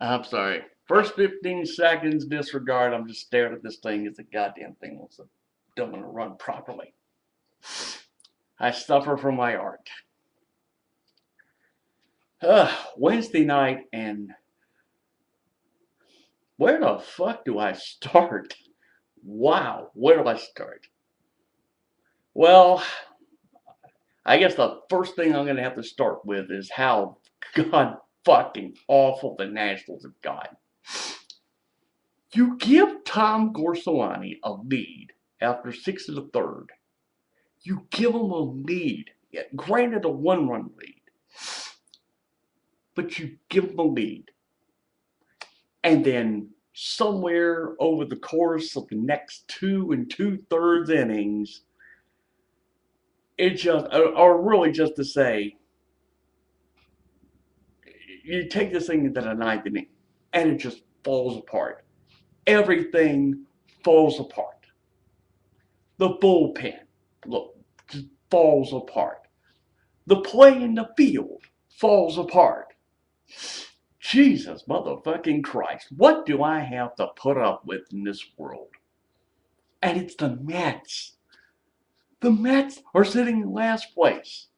I'm sorry. First 15 seconds, disregard. I'm just staring at this thing as the goddamn thing don't want to run properly. I suffer from my art. Wednesday night, and where the fuck do I start? Wow, where do I start? Well, I guess the first thing I'm going to have to start with is how god fucking awful the Nationals have got. You give Tom Gorsolani a lead after 6 of the third. You give him a lead. Yeah, granted, a one-run lead, but you give him a lead. And then somewhere over the course of the next 2 and 2/3 innings, it just, or really just to say, you take this thing into the ninth inning, and it just falls apart. Everything falls apart. The bullpen, look, just falls apart. The play in the field falls apart. Jesus motherfucking Christ, what do I have to put up with in this world? And it's the Mets. The Mets are sitting in last place.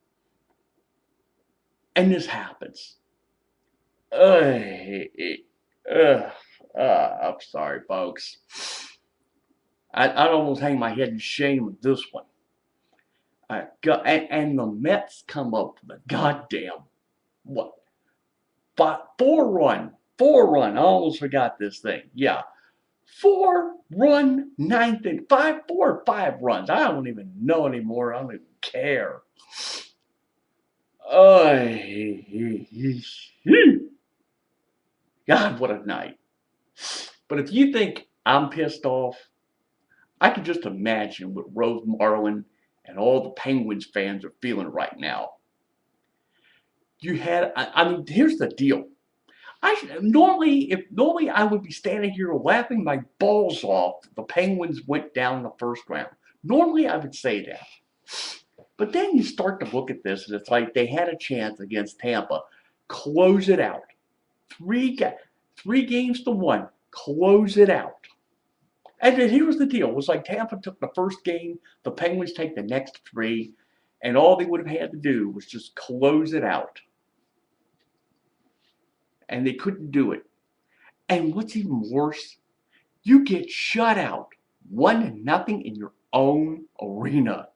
And this happens. Uh, I'm sorry, folks. I'd almost hang my head in shame with this one. And the Mets come up with a goddamn, what, 4 run. I almost forgot this thing. Yeah, 4 run ninth and 4 or 5 runs. I don't even know anymore. I don't even care. Oh, God, what a night. But if you think I'm pissed off, I can just imagine what Rose Marlin and all the Penguins fans are feeling right now. I mean, here's the deal. Normally I would be standing here laughing my balls off if the Penguins went down in the first round. Normally I would say that. But then you start to look at this and it's like they had a chance against Tampa. Close it out. Three, three games to one. Close it out. And then here was the deal. It was like Tampa took the first game, the Penguins take the next three, and all they would have had to do was just close it out. And they couldn't do it. And what's even worse, you get shut out 1-0 in your own arena.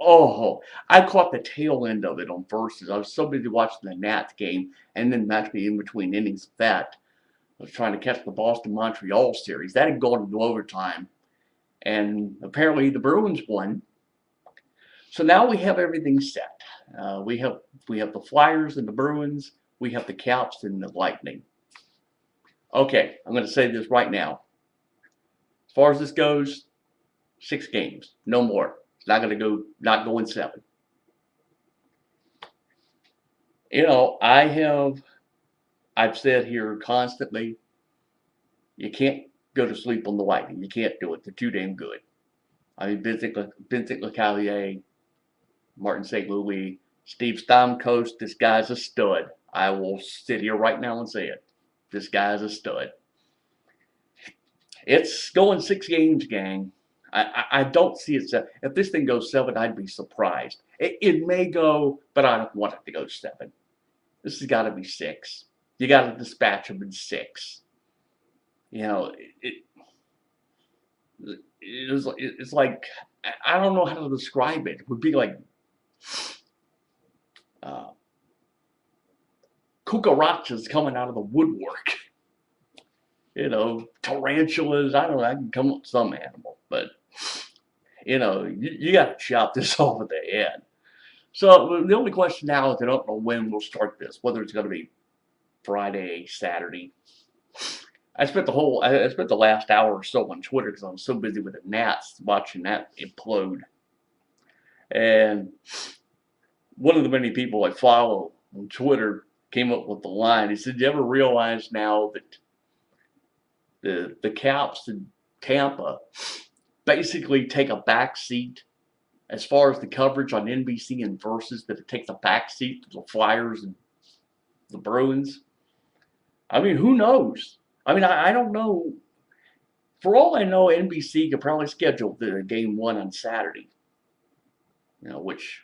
Oh, I caught the tail end of it on verses. I was so busy watching the Nats game and then actually in between innings of that. I was trying to catch the Boston Montreal series. That had gone into overtime. And apparently the Bruins won. So now we have everything set. We have the Flyers and the Bruins. We have the Caps and the Lightning. Okay, I'm going to say this right now. As far as this goes, 6 games, no more. It's not going 7. You know, I've said here constantly, you can't go to sleep on the Lightning. You can't do it. They're too damn good. I mean, Vincent Lecavalier, Martin St. Louis, Steve Stamkos, this guy's a stud. I will sit here right now and say it. This guy's a stud. It's going 6 games, gang. I don't see it. If this thing goes 7, I'd be surprised. It may go, but I don't want it to go 7. This has got to be 6. You got to dispatch them in 6. You know, it's like, I don't know how to describe it. It would be like uh, cucarachas coming out of the woodwork. You know, tarantulas. I don't know. I can come up with some animal, but you got to chop this off at the head. So the only question now is I don't know when we'll start this, whether it's going to be Friday, Saturday. I spent the last hour or so on Twitter because I was so busy with the Nats watching that implode. And one of the many people I follow on Twitter came up with the line. He said, "You ever realize now that the Caps in Tampa basically take a back seat as far as the coverage on NBC and Versus, that it takes a back seat to the Flyers and the Bruins?" I mean, who knows? I mean, I don't know. For all I know, NBC could probably schedule the game one on Saturday. Which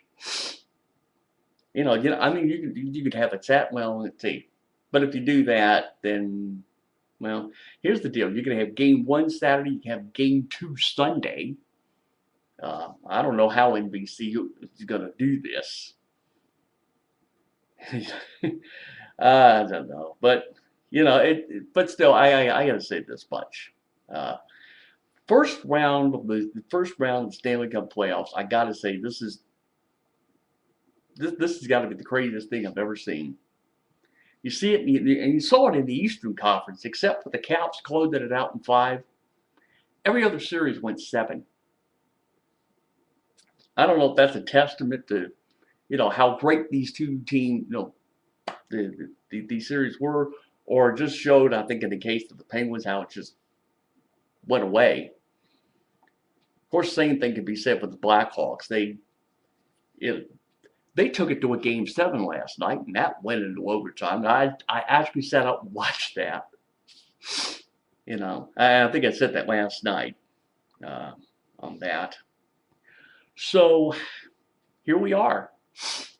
I mean, you could have it sat well. Let's see, but if you do that, then well, here's the deal: you're gonna have game one Saturday, you can have game two Sunday. I don't know how NBC is gonna do this. I don't know, but but still, I gotta say this much. Uh, first round of the Stanley Cup playoffs. I gotta say this has got to be the craziest thing I've ever seen. You see it, and you saw it in the Eastern Conference, except for the Caps closing it out in five. Every other series went seven. I don't know if that's a testament to how great these two teams, these series were, or just showed, I think, in the case of the Penguins, how it just went away. Of course, same thing can be said with the Blackhawks. It, they took it to a game seven last night, and that went into overtime. I actually sat up and watched that. I think I said that last night uh, on that. So here we are.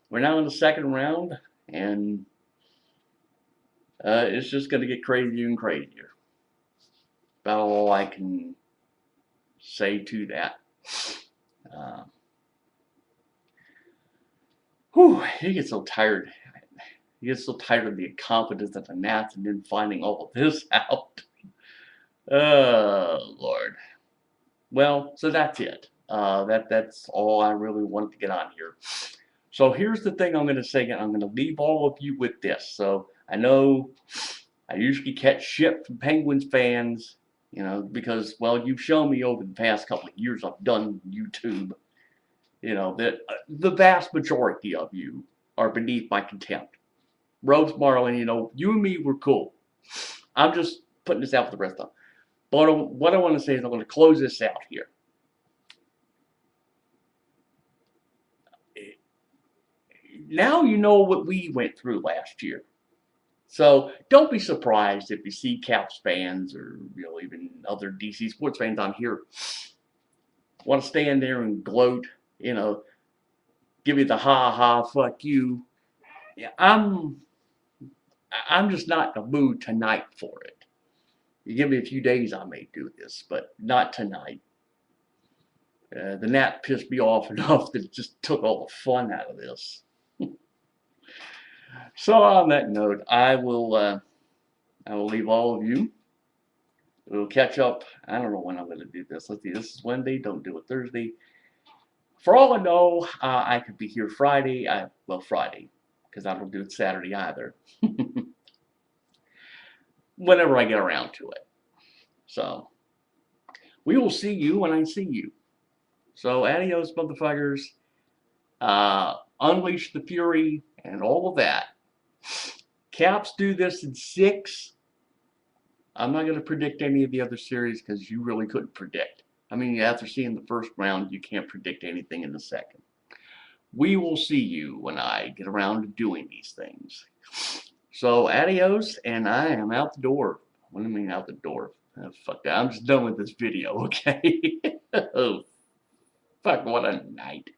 We're now in the second round, and it's just going to get crazier and crazier. About all I can say to that. Uh, you get so tired. You get so tired of the incompetence of the Nats and then finding all of this out. Oh, Lord. Well, so that's it. That's all I really wanted to get on here. So here's the thing I'm going to say, and I'm going to leave all of you with this. So I know I usually catch shit from Penguins fans, because, well, you've shown me over the past couple of years I've done YouTube, that the vast majority of you are beneath my contempt. Rose Marlin, you and me were cool. I'm just putting this out for the rest of them. But what I want to say is I'm going to close this out here. Now you know what we went through last year. So don't be surprised if you see Caps fans or even other DC sports fans on here want to stand there and gloat, give you the ha ha fuck you. Yeah, I'm just not in the mood tonight for it. You give me a few days, I may do this, but not tonight. The Nat pissed me off enough that it just took all the fun out of this. So on that note, I will leave all of you. We'll catch up. I don't know when I'm going to do this. Let's see. This is Wednesday. Don't do it Thursday. For all I know, I could be here Friday. Friday, because I don't do it Saturday either. Whenever I get around to it. So we will see you when I see you. So adios, motherfuckers. Unleash the fury and all of that. Caps do this in 6. I'm not going to predict any of the other series because you really couldn't predict. I mean, after seeing the first round, you can't predict anything in the second. We will see you when I get around to doing these things. So adios, and I am out the door. What do you mean out the door? Oh, fuck that. I'm just done with this video, okay? Oh, fuck, what a night.